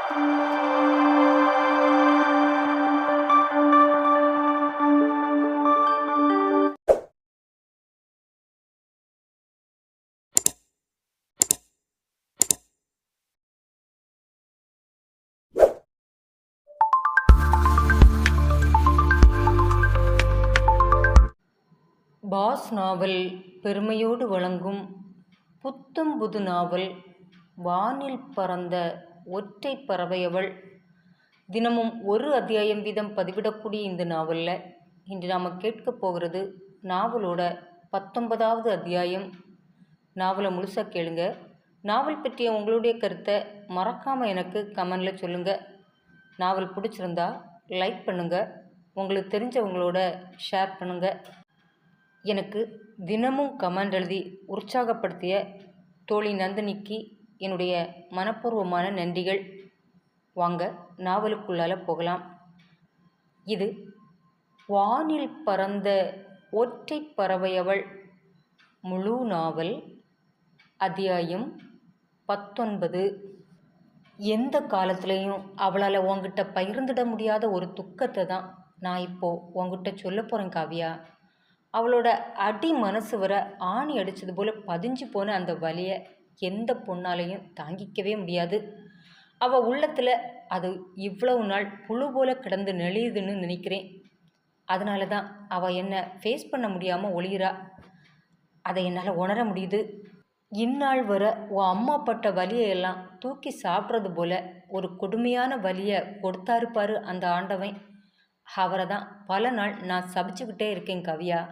Pass நாவல் பெருமையோடு வழங்கும் புத்தம் புது நாவல் வானில் பறந்த ஒற்றை பறவையவள். தினமும் ஒரு அத்தியாயம் வீதம் பதிவிடக்கூடிய இந்த நாவலில் இன்று நாம் கேட்க போகிறது நாவலோட 19வது அத்தியாயம். நாவலை முழுசாக கேளுங்க. நாவல் பற்றிய உங்களுடைய கருத்தை மறக்காமல் எனக்கு கமெண்டில் சொல்லுங்கள். நாவல் பிடிச்சிருந்தா லைக் பண்ணுங்கள், உங்களுக்கு தெரிஞ்சவங்களோட ஷேர் பண்ணுங்கள். எனக்கு தினமும் கமெண்ட் எழுதி உற்சாகப்படுத்திய தோழி நந்தினிக்கு என்னுடைய மனப்பூர்வமான நன்றிகள். வாங்க நாவலுக்குள்ளால போகலாம். இது வானில் பறந்த ஒற்றை பறவையவள் முழு நாவல், அத்தியாயம் 19. எந்த காலத்துலேயும் அவளால் உங்ககிட்ட பகிர்ந்துட முடியாத ஒரு துக்கத்தை தான் நான் இப்போது உங்ககிட்ட சொல்ல போகிறேன் காவியா. அவளோட அடி மனசு வர ஆணி அடித்தது போல் பதிஞ்சு போன அந்த வலியை எந்த பொண்ணாலையும் தாங்கிக்கவே முடியாது. அவள் உள்ளத்தில் அது இவ்வளவு நாள் புழு போல கிடந்து நெளியுதுன்னு நினைக்கிறேன். அதனால தான் அவள் என்னை ஃபேஸ் பண்ண முடியாமல் ஒளிகிறா. அதை என்னால் உணர முடியுது. இந்நாள் வர உன் அம்மா பட்ட வலியையெல்லாம் தூக்கி சாப்பிட்றது போல் ஒரு கொடுமையான வலியை கொடுத்தாருப்பாரு அந்த ஆண்டவன். அவரை தான் பல நாள் நான் சபிச்சுக்கிட்டே இருக்கேன் காவியா.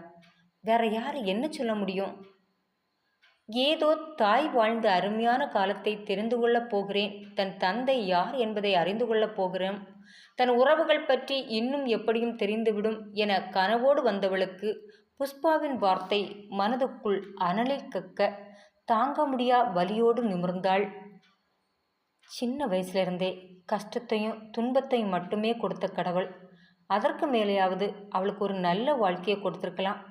வேற யார் என்ன சொல்ல முடியும்? ஏதோ தாய் வாழ்ந்த அருமையான காலத்தை தெரிந்து கொள்ளப் போகிறேன், தன் தந்தை யார் என்பதை அறிந்து கொள்ளப் போகிறேன், தன் உறவுகள் பற்றி இன்னும் எப்படியும் தெரிந்துவிடும் என கனவோடு வந்தவளுக்கு புஷ்பாவின் வார்த்தை மனதுக்குள் அனலை கக்க தாங்க முடியா வலியோடு நிமிர்ந்தாள். சின்ன வயசுலேருந்தே கஷ்டத்தையும் துன்பத்தையும் மட்டுமே கொடுத்த கடவுள் அதற்கு மேலேயாவது அவளுக்கு ஒரு நல்ல வாழ்க்கையை கொடுத்துருக்கலாம்.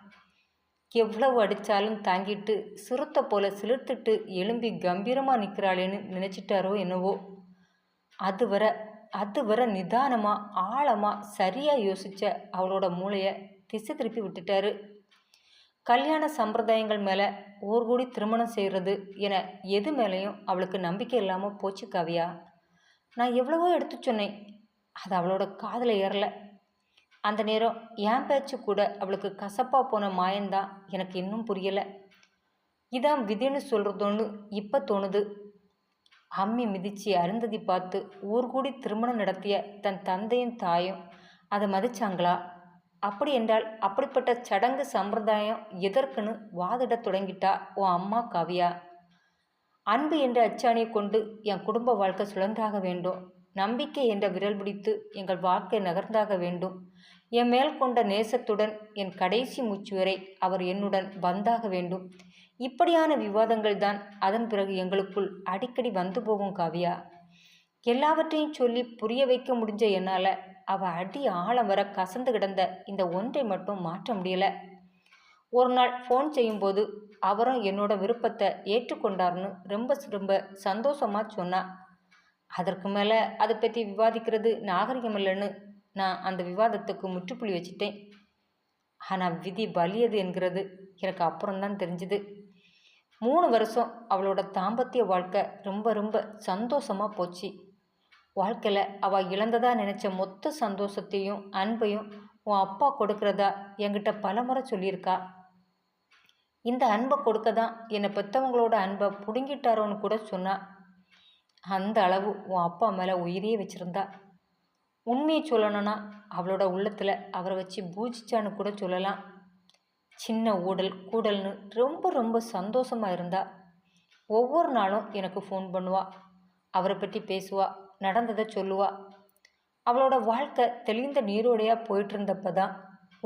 எவ்வளவு அடித்தாலும் தாங்கிட்டு சிறுத்தை போல சிலிர்த்துட்டு எழும்பி கம்பீரமாக நிற்கிறாளேன்னு நினச்சிட்டாரோ என்னவோ. அதுவரை நிதானமாக ஆழமாக சரியாக யோசித்த அவளோட மூளையை திசை திருப்பி விட்டுட்டாரு. கல்யாண சம்பிரதாயங்கள் மேலே ஓர்கூடி திருமணம் செய்கிறது என எது மேலேயும் அவளுக்கு நம்பிக்கை இல்லாமல் போச்சு காவியா. நான் எவ்வளவோ எடுத்து சொன்னேன், அது அவளோட காதில் ஏறலை. அந்த நேரம் என் பேச்சு கூட அவளுக்கு கசப்பாக போன மாயந்தான் எனக்கு இன்னும் புரியலை. இதான் விதின்னு சொல்கிறதோன்னு இப்போ தோணுது. அம்மி மிதித்து அருந்ததி பார்த்து ஊர்கூடி திருமணம் நடத்திய தன் தந்தையும் தாயும் அதை மதிச்சாங்களா? அப்படி என்றால் அப்படிப்பட்ட சடங்கு சம்பிரதாயம் எதற்குன்னு வாதிட தொடங்கிட்டா உன் அம்மா காவியா. அன்பு என்ற அச்சாணியை கொண்டு என் குடும்ப வாழ்க்கை சுழன்றாக வேண்டும், நம்பிக்கை என்ற விரல் பிடித்து எங்கள் வாழ்க்கை நகர்ந்தாக வேண்டும், என் மேல் கொண்ட நேசத்துடன் என் கடைசி மூச்சு வரை அவர் என்னுடன் வந்தாக வேண்டும். இப்படியான விவாதங்கள் தான் அதன் பிறகு எங்களுக்குள் அடிக்கடி வந்து போகும் காவியா. எல்லாவற்றையும் சொல்லி புரிய வைக்க முடிஞ்ச என்னால் அவள் அடி ஆழம் வர கசந்து கிடந்த இந்த ஒன்றை மட்டும் மாற்ற முடியலை. ஒரு நாள் ஃபோன் செய்யும்போது அவரும் என்னோட விருப்பத்தை ஏற்றுக்கொண்டார்னு ரொம்ப சந்தோஷமாக சொன்னா. அதற்கு மேலே அதை பற்றி விவாதிக்கிறது நாகரிகம் இல்லைன்னு நான் அந்த விவாதத்துக்கு முற்றுப்புள்ளி வச்சுட்டேன். ஆனால் விதி வலியது என்கிறது எனக்கு அப்புறம்தான் தெரிஞ்சுது. 3 வருஷம் அவளோட தாம்பத்திய வாழ்க்கை ரொம்ப சந்தோஷமாக போச்சு. வாழ்க்கையில் அவள் இழந்ததாக நினச்ச மொத்த சந்தோஷத்தையும் அன்பையும் உன் அப்பா கொடுக்கறதா என்கிட்ட பலமுறை சொல்லியிருக்கா. இந்த அன்பை கொடுக்க தான் என்னை பெற்றவங்களோட அன்பை பிடுங்கிட்டாரோன்னு கூட சொன்னா. அந்த அளவு உன் அப்பா மேலே உயிரையே வச்சுருந்தா. உண்மையை சொல்லணும்னா அவளோட உள்ளத்தில் அவரை வச்சு பூஜிச்சான்னு கூட சொல்லலாம். சின்ன ஊடல் கூடல்னு ரொம்ப சந்தோஷமாக இருந்தா. ஒவ்வொரு நாளும் எனக்கு ஃபோன் பண்ணுவா, அவரை பற்றி பேசுவா, நடந்ததை சொல்லுவா. அவளோட வாழ்க்கை தெளிந்த நீரோடையாக போயிட்டு இருந்தப்போ தான்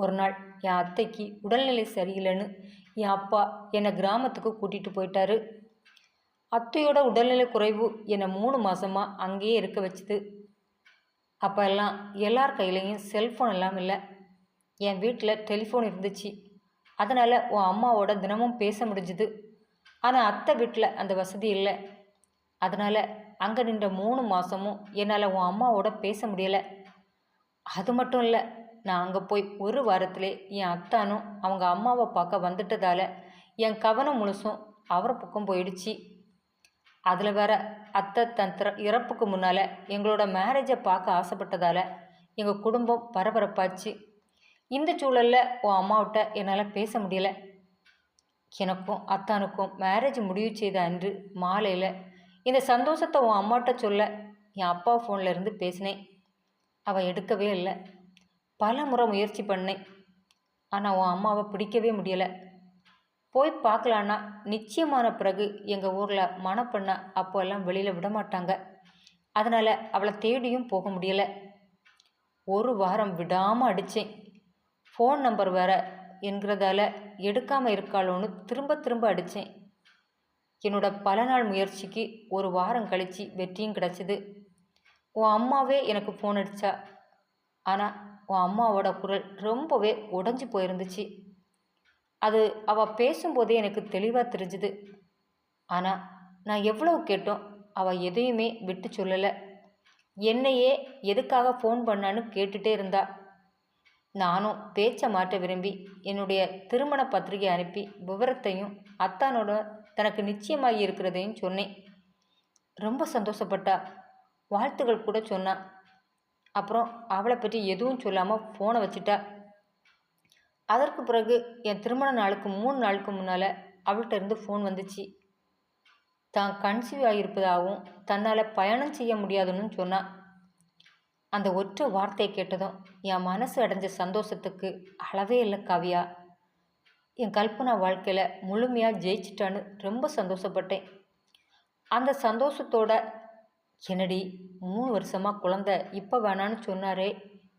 ஒரு நாள் என் அத்தைக்கு உடல்நிலை சரியில்லைன்னு என் அப்பா என்னை கிராமத்துக்கு கூட்டிகிட்டு போயிட்டாரு. அத்தையோட உடல்நிலை குறைவு என்னை 3 மாதமாக அங்கேயே இருக்க வச்சுது. அப்போ எல்லாம் எல்லார் கையிலையும் செல்ஃபோன் எல்லாம் இல்லை. என் வீட்டில் டெலிஃபோன் இருந்துச்சு. அதனால் உன் அம்மாவோட தினமும் பேச முடிஞ்சுது. ஆனால் அத்தை வீட்டில் அந்த வசதி இல்லை. அதனால் அங்கே நின்ற 3 மாதமும் என்னால் உன் அம்மாவோட பேச முடியலை. அது மட்டும் இல்லை, நான் அங்கே போய் ஒரு வாரத்திலே என் அத்தானும் அவங்க அம்மாவை பார்க்க வந்துட்டதால் என் கவனம் முழுசும் அவரை பக்கம் போயிடுச்சு. அதில் வேற அத்தை தன் இறப்புக்கு முன்னால் எங்களோட மேரேஜை பார்க்க ஆசைப்பட்டதால் எங்கள் குடும்பம் பரபரப்பாச்சு. இந்த சூழலில் உன் அம்மாவிட்ட என்னால் பேச முடியலை. எனக்கும் அத்தானுக்கும் மேரேஜ் முடிவு செய்த அன்று மாலையில் இந்த சந்தோஷத்தை உன் அம்மாட்ட சொல்ல என் அப்பா ஃபோனில் இருந்து பேசினேன். அவள் எடுக்கவே இல்லை. பல முறை முயற்சி பண்ணேன். ஆனால் உன் அம்மாவை பிடிக்கவே முடியலை. போய் பார்க்கலான்னா நிச்சயமான பிறகு எங்கள் ஊரில் மணப்பெண்ணை அப்போல்லாம் வெளியில் விட மாட்டாங்க. அதனால் அவளை தேடியும் போக முடியலை. ஒரு வாரம் விடாமல் அடித்தேன். ஃபோன் நம்பர் வேற என்கிறதால எடுக்காமல் இருக்காளோன்னு திரும்ப திரும்ப அடித்தேன். என்னோட பல நாள் முயற்சிக்கு ஒரு வாரம் கழித்து வெற்றியும் கிடச்சிது. உன் அம்மாவே எனக்கு ஃபோன் அடித்தா. ஆனால் உன் அம்மாவோட குரல் ரொம்பவே உடஞ்சி போயிருந்துச்சு. அது அவள் பேசும்போதே எனக்கு தெளிவாக தெரிஞ்சுது. ஆனால் நான் எவ்வளவு கேட்டோம் அவள் எதையுமே விட்டு சொல்லலை. என்னையே எதுக்காக ஃபோன் பண்ணான்னு கேட்டுகிட்டே இருந்தா. நானும் பேச்சை மாற்ற விரும்பி என்னுடைய திருமண பத்திரிகை அனுப்பி விவரத்தையும் அத்தானோட தனக்கு நிச்சயமாகி இருக்கிறதையும் சொன்னேன். ரொம்ப சந்தோஷப்பட்டா. வாழ்த்துக்கள் கூட சொன்னா. அப்புறம் அவளை பற்றி எதுவும் சொல்லாமல் ஃபோனை வச்சுட்டா. அதற்கு பிறகு என் திருமண நாளுக்கு 3 நாளுக்கு முன்னால் அவள்கிட்ட இருந்து ஃபோன் வந்துச்சு. தான் கன்சீவ் ஆகியிருப்பதாகவும் தன்னால் பயணம் செய்ய முடியாதுன்னு சொன்னான். அந்த ஒற்றை வார்த்தையை கேட்டதும் என் மனசு அடைஞ்ச சந்தோஷத்துக்கு அளவே இல்லை காவியா. என் கல்பனா வாழ்க்கையில் முழுமையாக ஜெயிச்சிட்டான்னு ரொம்ப சந்தோஷப்பட்டேன். அந்த சந்தோஷத்தோட என்னடி 3 வருஷமாக குழந்தை இப்போ வேணான்னு சொன்னாரே,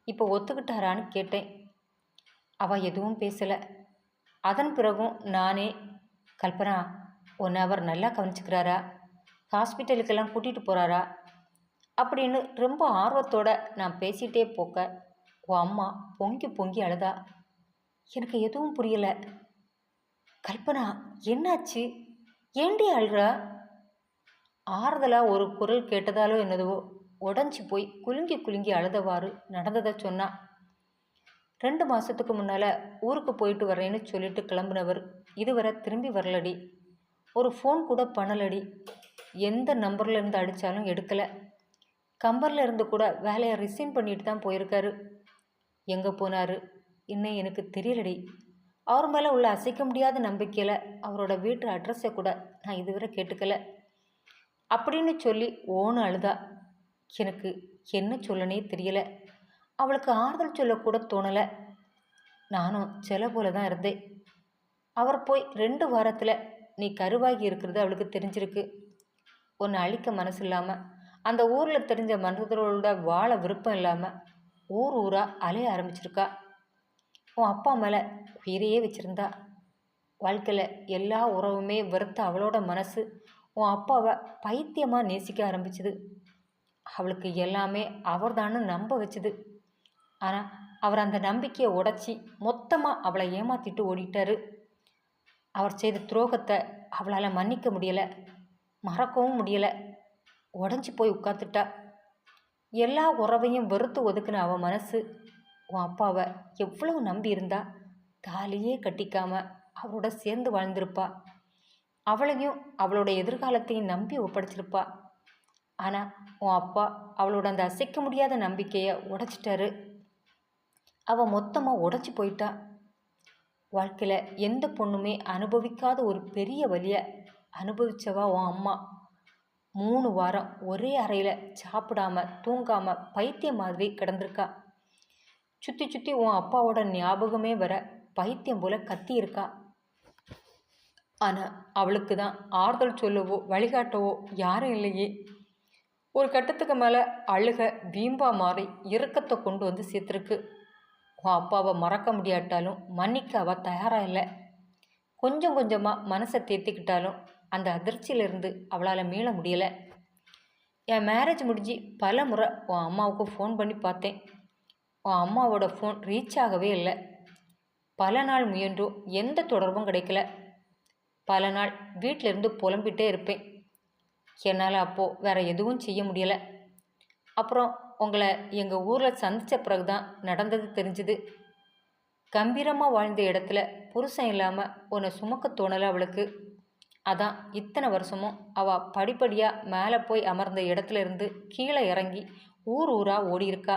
இப்போ ஒத்துக்கிட்டாரான்னு கேட்டேன். அவள் எதுவும் பேசலை. அதன் பிறகும் நானே, கல்பனா உன்னை அவர் நல்லா கவனிச்சுக்கிறாரா, ஹாஸ்பிட்டலுக்கெல்லாம் கூட்டிகிட்டு போகிறாரா அப்படின்னு ரொம்ப ஆர்வத்தோட நான் பேசிகிட்டே போக்க உன் அம்மா பொங்கி பொங்கி அழுதா. எனக்கு எதுவும் புரியலை. கல்பனா என்னாச்சு, ஏண்டி அழுறா? ஆறுதலாக ஒரு குரல் கேட்டதாலோ என்னதுவோ உடஞ்சி போய் குலுங்கி குலுங்கி அழுதவாறு நடந்ததை சொன்னா. 2 மாதத்துக்கு முன்னால் ஊருக்கு போயிட்டு வரேன்னு சொல்லிட்டு கிளம்புனவர் இதுவரை திரும்பி வரலடி. ஒரு ஃபோன் கூட பண்ணலடி. எந்த நம்பர்லேருந்து அடித்தாலும் எடுக்கலை. கம்பரில் இருந்து கூட வேலையை ரிசைன் பண்ணிட்டு தான் போயிருக்காரு. எங்கே போனார் இன்னும் எனக்கு தெரியலடி. அவர் மேலே உள்ள அசைக்க முடியாத நம்பிக்கையில் அவரோட வீட்டு அட்ரஸை கூட நான் இதுவரை கேட்டுக்கலை அப்படின்னு சொல்லி ஓன்னு அழுதா. எனக்கு என்ன சொல்லனே தெரியலை. அவளுக்கு ஆறுதல் சொல்லக்கூட தோணலை. நானும் சில போல தான் இருந்தேன். அவர் போய் 2 வாரத்தில் நீ கருவாகி இருக்கிறது அவளுக்கு தெரிஞ்சிருக்கு. உன்னை அழிக்க மனசு இல்லாமல், அந்த ஊரில் தெரிஞ்ச மனிதர்களோட வாழ விருப்பம் இல்லாமல் ஊர் ஊராக அலைய ஆரம்பிச்சிருக்கா. உன் அப்பா மேலே உயிரையே வச்சுருந்தா. வாழ்க்கையில் எல்லா உறவுமே வெறுத்த அவளோட மனசு உன் அப்பாவை பைத்தியமாக நேசிக்க ஆரம்பிச்சுது. அவளுக்கு எல்லாமே அவர் தானு நம்ப வச்சுது. ஆனால் அவர் அந்த நம்பிக்கையை உடைச்சி மொத்தமாக அவளை ஏமாற்றிட்டு ஓடிட்டாரு. அவர் செய்த துரோகத்தை அவளால் மன்னிக்க முடியலை, மறக்கவும் முடியலை. உடஞ்சி போய் உட்காந்துட்டா. எல்லா உறவையும் வெறுத்து ஒதுக்குன அவன் மனசு உன் அப்பாவை எவ்வளவு நம்பி இருந்தா. தாலியே கட்டிக்காமல் அவரோட சேர்ந்து வாழ்ந்திருப்பா. அவளையும் அவளோட எதிர்காலத்தையும் நம்பி ஒப்படைச்சிருப்பா. ஆனால் உன் அப்பா அவளோட அந்த அசைக்க முடியாத நம்பிக்கையை உடைச்சிட்டாரு. அவள் மொத்தமாக உடைச்சி போயிட்டா. வாழ்க்கையில் எந்த பொண்ணுமே அனுபவிக்காத ஒரு பெரிய வலியை அனுபவிச்சவா உன் அம்மா. 3 வாரம் ஒரே அறையில் சாப்பிடாம தூங்காமல் பைத்தியம் மாதிரி கிடந்திருக்கா. சுற்றி சுற்றி உன் அப்பாவோட ஞாபகமே வர பைத்தியம் போல கத்தி இருக்கா. ஆனால் அவளுக்கு தான் ஆறுதல் சொல்லவோ வழிகாட்டவோ யாரும் இல்லையே. ஒரு கட்டத்துக்கு மேலே அழுக வீம்பா மாறி இறுக்கத்தை கொண்டு வந்து சேர்த்துருக்கு. உன் அப்பாவை மறக்க முடியாட்டாலும் மன்னிக்க அவள் தயாராக இல்லை. கொஞ்சம் கொஞ்சமாக மனசை தேத்திக்கிட்டாலும் அந்த அதிர்ச்சியிலிருந்து அவளால் மீள முடியலை. என் மேரேஜ் முடிஞ்சு பல முறை உன் அம்மாவுக்கு ஃபோன் பண்ணி பார்த்தேன். உன் அம்மாவோட ஃபோன் ரீச் ஆகவே இல்லை. பல நாள் முயன்றும் எந்த தொடர்பும் கிடைக்கல. பல நாள் வீட்டிலிருந்து புலம்பிகிட்டே இருப்பேன். என்னால் அப்போது வேற எதுவும் செய்ய முடியலை. அப்புறம் உங்களை எங்கள் ஊரில் சந்தித்த பிறகு தான் நடந்தது தெரிஞ்சுது. கம்பீரமாக வாழ்ந்த இடத்துல புருஷன் இல்லாமல் உன்னை சுமக்க தோணலை அவளுக்கு. அதான் இத்தனை வருஷமும் அவள் படிப்படியாக மேலே போய் அமர்ந்த இடத்துல இருந்து கீழே இறங்கி ஊர் ஊராக ஓடியிருக்கா.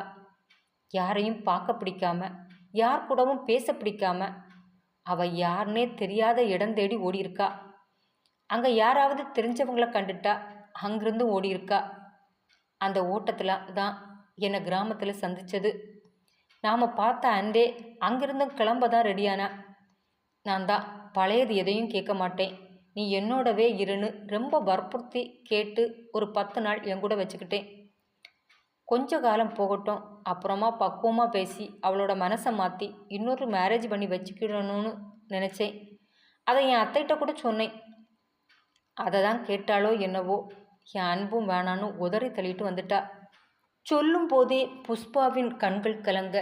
யாரையும் பார்க்க பிடிக்காம, யார் கூடவும் பேச பிடிக்காம, அவள் யாருன்னே தெரியாத இடம் தேடி ஓடியிருக்கா. அங்கே யாராவது தெரிஞ்சவங்கள கண்டுட்டா அங்கிருந்து ஓடியிருக்கா. அந்த ஓட்டத்தில் தான் என்னை கிராமத்தில் சந்தித்தது. நாம் பார்த்த அன்றே அங்கிருந்தும் கிளம்ப தான் ரெடியானா. நான் தான் பழையது எதையும் கேட்க மாட்டேன், நீ என்னோடவே இருன்னு ரொம்ப வற்புறுத்தி கேட்டு ஒரு 10 நாள் என் கூட வச்சுக்கிட்டேன். கொஞ்ச காலம் போகட்டும், அப்புறமா பக்குவமாக பேசி அவளோட மனசை மாற்றி இன்னொரு மேரேஜ் பண்ணி வச்சுக்கிடணும்னு நினச்சேன். அதை என் அத்தைகிட்ட கூட சொன்னேன். அதை தான் கேட்டாலோ என்னவோ, என் அன்பும் வேணான்னு உதறி தள்ளிட்டு வந்துட்டா. சொல்லும் போதே புஷ்பாவின் கண்கள் கலங்க,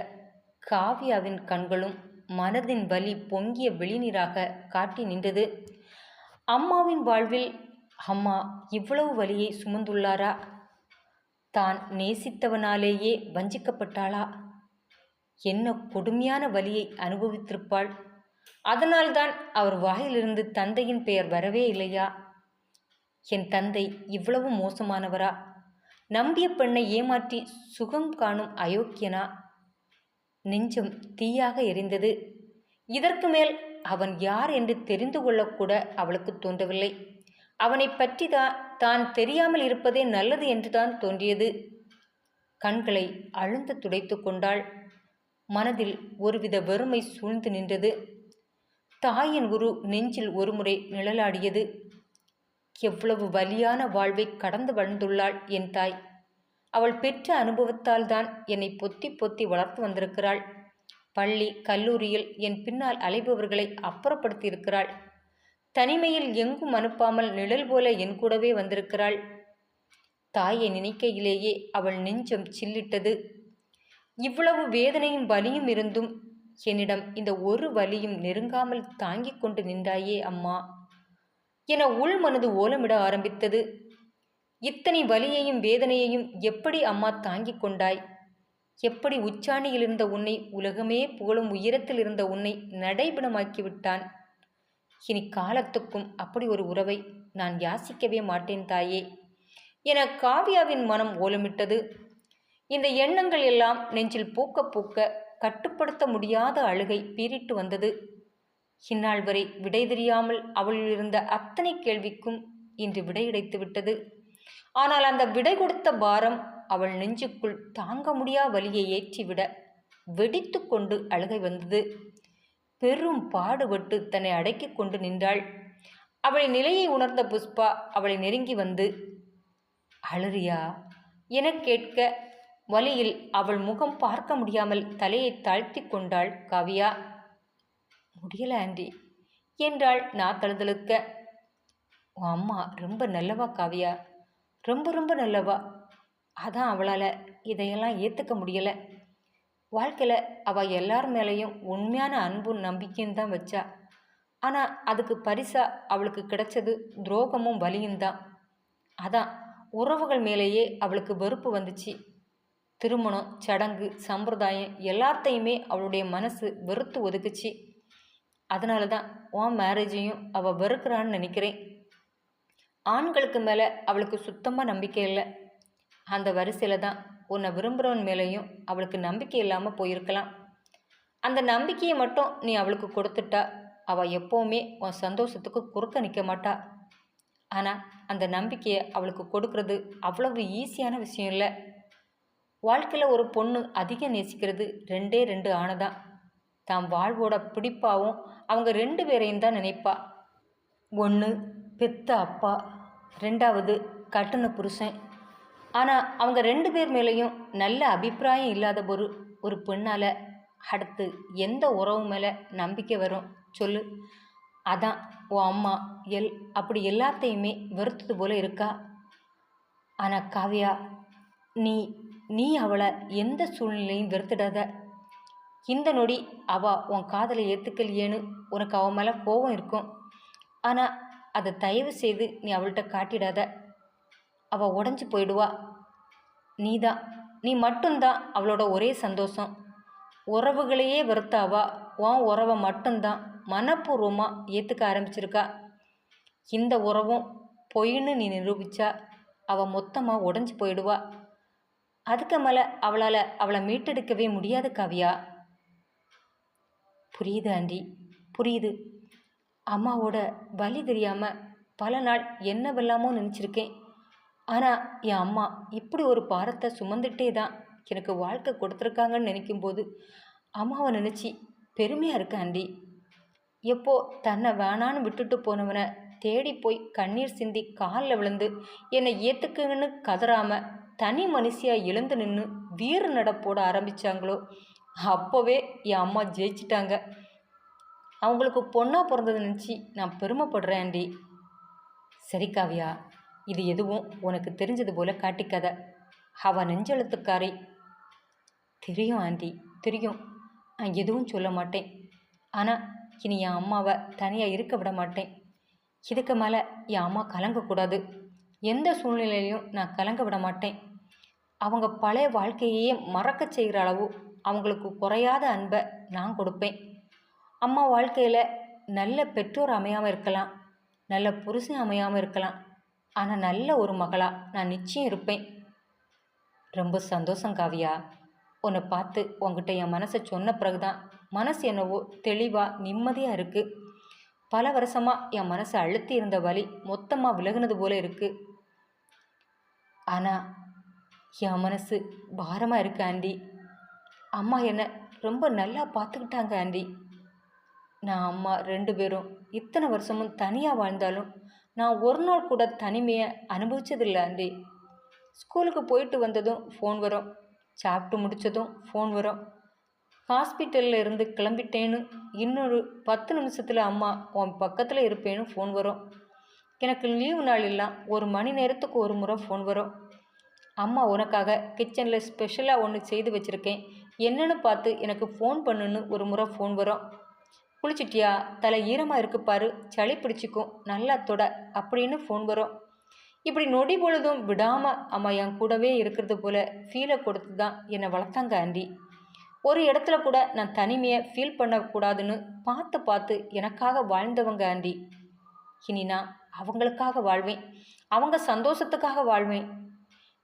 காவியாவின் கண்களும் மனதின் வலி பொங்கிய வெளிநீராக காட்டி நின்றது. அம்மாவின் வாழ்வில் அம்மா இவ்வளவு வலியை சுமந்துள்ளாரா? தான் நேசித்தவனாலேயே வஞ்சிக்கப்பட்டாளா? என்ன கொடுமையான வலியை அனுபவித்திருப்பாள்? அதனால்தான் அவர் வாயிலிருந்து தந்தையின் பெயர் வரவே இல்லையா? என் தந்தை இவ்வளவு மோசமானவரா? நம்பிய பெண்ணை ஏமாற்றி சுகம் காணும் அயோக்கியனா? நெஞ்சம் தீயாக எரிந்தது. இதற்கு மேல் அவன் யார் என்று தெரிந்து கொள்ளக்கூட அவளுக்கு தோன்றவில்லை. அவனை பற்றி தான் தெரியாமல் இருப்பதே நல்லது என்றுதான் தோன்றியது. கண்களை அழுந்து துடைத்து கொண்டாள். மனதில் ஒருவித வெறுமை சூழ்ந்து நின்றது. தாயின் உரு நெஞ்சில் ஒருமுறை நிழலாடியது. எவ்வளவு வலியான வாழ்வை கடந்து வாழ்ந்துள்ளாள் என் தாய். அவள் பெற்ற அனுபவத்தால் தான் என்னை பொத்தி பொத்தி வளர்த்து வந்திருக்கிறாள். பள்ளி கல்லூரியில் என் பின்னால் அலைபவர்களை அப்புறப்படுத்தியிருக்கிறாள். தனிமையில் எங்கும் அனுப்பாமல் நிழல் போல என் கூடவே வந்திருக்கிறாள். தாயை நினைக்கையிலேயே அவள் நெஞ்சம் சில்லிட்டது. இவ்வளவு வேதனையும் வலியும் இருந்தும் என்னிடம் இந்த ஒரு வலியும் நெருங்காமல் தாங்கிக் கொண்டு நின்றாயே அம்மா என உள் மனது ஓலமிட ஆரம்பித்தது. இத்தனை வலியையும் வேதனையையும் எப்படி அம்மா தாங்கிக் கொண்டாய்? எப்படி உச்சாணியில் இருந்த உன்னை, உலகமே புகழும் உயரத்தில் இருந்த உன்னை நடைபெணமாக்கி விட்டான்? இனி காலத்துக்கும் அப்படி ஒரு உறவை நான் யாசிக்கவே மாட்டேன் தாயே என காவியாவின் மனம் ஓலமிட்டது. இந்த எண்ணங்கள் எல்லாம் நெஞ்சில் பூக்க பூக்க கட்டுப்படுத்த முடியாத அழுகை பீறிட்டு வந்தது. இந்நாள் வரை விடை தெரியாமல் அவளில் இருந்த அத்தனை கேள்விக்கும் இன்று விடையடைத்து விட்டது. ஆனால் அந்த விடை கொடுத்த பாரம் அவள் நெஞ்சுக்குள் தாங்க முடியா வலியை ஏற்றிவிட வெடித்து கொண்டு அழுகை வந்தது. பெரும் பாடுபட்டு தன்னை அடக்கி கொண்டு நின்றாள். அவளின் நிலையை உணர்ந்த புஷ்பா அவளை நெருங்கி வந்து, அழுறியா என கேட்க வலியில் அவள் முகம் பார்க்க முடியாமல் தலையை தாழ்த்தி கொண்டாள் காவியா. முடியல ஆண்டி என்றாள் நான் தழுதழுக்க. உன் அம்மா ரொம்ப நல்லவா காவியா, ரொம்ப ரொம்ப நல்லவா. அதான் அவளால் இதையெல்லாம் ஏற்றுக்க முடியலை. வாழ்க்கையில் அவள் எல்லார் மேலேயும் உண்மையான அன்பும் நம்பிக்கையும் தான் வச்சா. ஆனால் அதுக்கு பரிசாக அவளுக்கு கிடைச்சது துரோகமும் வலியும் தான். அதான் உறவுகள் மேலேயே அவளுக்கு வெறுப்பு வந்துச்சு. திருமணம், சடங்கு, சம்பிரதாயம் எல்லாத்தையுமே அவளுடைய மனசு வெறுத்து ஒதுக்குச்சு. அதனால தான் உன் மேரேஜையும் அவள் வெறுக்கிறான்னு நினைக்கிறேன். ஆண்களுக்கு மேலே அவளுக்கு சுத்தமாக நம்பிக்கை இல்லை. அந்த வரிசையில் தான் உன்னை விரும்புகிறவன் மேலேயும் அவளுக்கு நம்பிக்கை இல்லாமல் போயிருக்கலாம். அந்த நம்பிக்கையை மட்டும் நீ அவளுக்கு கொடுத்துட்டா அவள் எப்போவுமே உன் சந்தோஷத்துக்கு குறுக்க நிற்க மாட்டா. ஆனால் அந்த நம்பிக்கையை அவளுக்கு கொடுக்கறது அவ்வளவு ஈஸியான விஷயம் இல்லை. வாழ்க்கையில் ஒரு பொண்ணு அதிகம் நேசிக்கிறது 2 ஆணைதான். தாம் வாழ்வோட பிடிப்பாகவும் அவங்க 2 பேரையும் தான் நினைப்பா. ஒன்று பெத்த அப்பா, 2வது கட்டுன புருஷன். ஆனால் அவங்க 2 பேர் மேலேயும் நல்ல அபிப்பிராயம் இல்லாத ஒரு பெண்ணால் அடுத்து எந்த உறவு மேலே நம்பிக்கை வரும் சொல்லு? அதான் உன் அம்மா அப்படி எல்லாத்தையுமே வெறுத்தது போல இருக்கா. ஆனால் காவியா, நீ அவளை எந்த சூழ்நிலையும் வெறுத்துடாத. இந்த நொடி அவள் உன் காதலை ஏற்றுக்கலையேன்னு உனக்கு அவன் மேலே கோபம் இருக்கும். ஆனால் அதை தயவு செய்து நீ அவள்கிட்ட காட்டிடாத. அவள் உடஞ்சி போயிடுவா. நீதான், நீ மட்டும்தான் அவளோட ஒரே சந்தோஷம். உறவுகளையே வெறுத்தாவா உன் உறவை மட்டும்தான் மனப்பூர்வமாக ஏற்றுக்க ஆரம்பிச்சிருக்கா. இந்த உறவும் பொய்ன்னு நீ நிரூபிச்சா அவள் மொத்தமாக உடஞ்சி போயிடுவா. அதுக்கு மேலே அவளை மீட்டெடுக்கவே முடியாது காவியா. புரியுது ஆண்டி, புரியுது. அம்மாவோட வலி தெரியாமல் பல நாள் என்னவெல்லாமோ நினச்சிருக்கேன். ஆனால் என் அம்மா இப்படி ஒரு பாரத்தை சுமந்துட்டே தான் எனக்கு வாழ்க்கை கொடுத்துருக்காங்கன்னு நினைக்கும்போது அம்மாவை நினச்சி பெருமையாக இருக்கு ஆண்டி. எப்போ தன்னை வேணான்னு விட்டுட்டு போனவனை தேடி போய் கண்ணீர் சிந்தி காலில் விழுந்து என்னை ஏற்றுக்குன்னு கதறாமல் தனி மனுஷியாக எழுந்து நின்று வீர நடப்போட ஆரம்பித்தாங்களோ அப்போவே என் அம்மா ஜெயிச்சிட்டாங்க. அவங்களுக்கு பொண்ணாக பிறந்ததை நினச்சி நான் பெருமைப்படுறேன் ஆண்டி. சரி காவியா, இது எதுவும் உனக்கு தெரிஞ்சது போல காட்டிக்காத. அவள் நெஞ்செழுத்துக்காரை. தெரியும் ஆண்டி, தெரியும். நான் எதுவும் சொல்ல மாட்டேன். ஆனால் இனி என் அம்மாவை தனியாக இருக்க விட மாட்டேன். இதுக்கு மேலே என் அம்மா கலங்கக்கூடாது. எந்த சூழ்நிலையிலையும் நான் கலங்க விட மாட்டேன். அவங்க பழைய வாழ்க்கையே மறக்க செய்கிற அளவு அவங்களுக்கு குறையாத அன்பை நான் கொடுப்பேன். அம்மா வாழ்க்கையில் நல்ல பெற்றோர் அமையாமல் இருக்கலாம், நல்ல புருஷன் அமையாமல் இருக்கலாம், ஆனால் நல்ல ஒரு மகளாக நான் நிச்சயம் இருப்பேன். ரொம்ப சந்தோஷம் காவியா. உன்னை பார்த்து உங்ககிட்ட என் மனசை சொன்ன பிறகுதான் மனசு என்னவோ தெளிவாக நிம்மதியாக இருக்குது. பல வருஷமாக என் மனசை அழுத்தி இருந்த வலி மொத்தமாக விலகுனது போல இருக்குது. ஆனால் என் மனசு பாரமாக இருக்கு ஆண்டி. அம்மா என்னை ரொம்ப நல்லா பார்த்துக்கிட்டாங்க ஆண்டி. நான் அம்மா 2 பேரும் இத்தனை வருஷமும் தனியாக வாழ்ந்தாலும் நான் ஒரு நாள் கூட தனிமையை அனுபவிச்சதில்லை ஆண்டி. ஸ்கூலுக்கு போயிட்டு வந்ததும் ஃபோன் வரும், சாப்பிட்டு முடித்ததும் ஃபோன் வரும். ஹாஸ்பிட்டலில் இருந்து கிளம்பிட்டேன்னு இன்னொரு 10 நிமிஷத்தில் அம்மா உன் பக்கத்தில் இருப்பேன்னு ஃபோன் வரும். எனக்கு லீவு நாள் எல்லாம் 1 மணி நேரத்துக்கு ஒரு முறை ஃபோன் வரும். அம்மா உனக்காக கிச்சனில் ஸ்பெஷலாக ஒன்று செய்து வச்சுருக்கேன், என்னென்னு பார்த்து எனக்கு ஃபோன் பண்ணுன்னு ஒரு முறை ஃபோன் வரும். குளிச்சிட்டியா, தலை ஈரமாக இருக்கு பாரு, சளி பிடிச்சிக்கும், நல்லா தொட அப்படின்னு ஃபோன் வரும். இப்படி நொடி பொழுதும் விடாமல் அம்மா என் கூடவே இருக்கிறது போல ஃபீலை கொடுத்து தான் என்னை வளர்த்தாங்க ஆண்டி. ஒரு இடத்துல கூட நான் தனிமையை ஃபீல் பண்ணக்கூடாதுன்னு பார்த்து பார்த்து எனக்காக வாழ்ந்தவங்க ஆண்டி. இனி நான் அவங்களுக்காக வாழ்வேன், அவங்க சந்தோஷத்துக்காக வாழ்வேன்.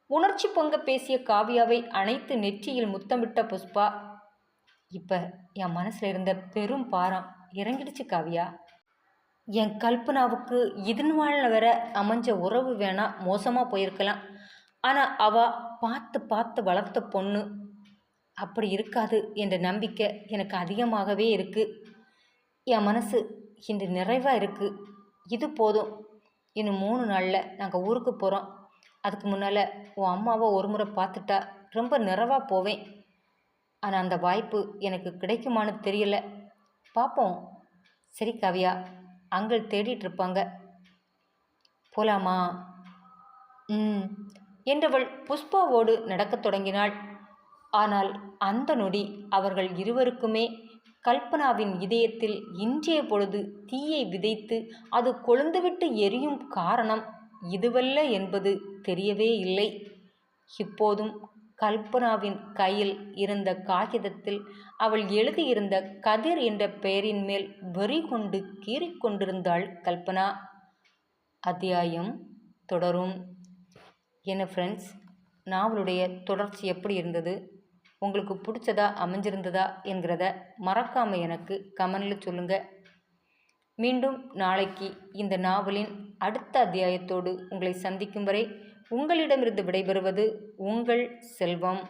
உணர்ச்சி பொங்க பேசிய காவியாவை அனைத்து நெற்றியில் முத்தமிட்ட புஷ்பா. இப்போ என் மனசில் இருந்த பெரும் பாரம் இறங்கிடுச்சு காவியா. என் கல்பனாவுக்கு இதனால வர அமைஞ்ச உறவு வேணா மோசமாக போயிருக்கலாம், ஆனால் அவள் பார்த்து பார்த்து வளர்த்த பொண்ணு அப்படி இருக்காது என்ற நம்பிக்கை எனக்கு அதிகமாகவே இருக்குது. என் மனசு இன்று நிறைவாக இருக்குது. இது போதும். இன்னும் 3 நாளில் நாங்கள் ஊருக்கு போகிறோம். அதுக்கு முன்னால் உன் அம்மாவை ஒரு முறை பார்த்துட்டா ரொம்ப நிறைவாக போவேன். ஆனால் அந்த வாய்ப்பு எனக்கு கிடைக்குமான்னு தெரியல. பார்ப்போம். சரி காவியா, அங்கிள் தேடிட்டுருப்பாங்க, போலாமா? என்றவள் புஷ்பாவோடு நடக்கத் தொடங்கினாள். ஆனால் அந்த நொடி அவர்கள் இருவருக்குமே கல்பனாவின் இதயத்தில் இன்றைய பொழுது தீயை விதைத்து அது கொழுந்துவிட்டு எரியும் காரணம் இதுவல்ல என்பது தெரியவே இல்லை. இப்போதும் கல்பனாவின் கையில் இருந்த காகிதத்தில் அவள் எழுதியிருந்த கதிர் என்ற பெயரின் மேல் வெறி கொண்டு கீறிக்கொண்டிருந்தாள் கல்பனா. அத்தியாயம் தொடரும். என்ன ஃப்ரெண்ட்ஸ், நாவலுடைய தொடர்ச்சி எப்படி இருந்தது, உங்களுக்கு பிடிச்சதா அமைஞ்சிருந்ததா என்கிறத மறக்காமல் எனக்கு கமெண்டில் சொல்லுங்கள். மீண்டும் நாளைக்கு இந்த நாவலின் அடுத்த அத்தியாயத்தோடு உங்களை சந்திக்கும் வரை உங்களிடமிருந்து விடைபெறுவது உங்கள் செல்வம்.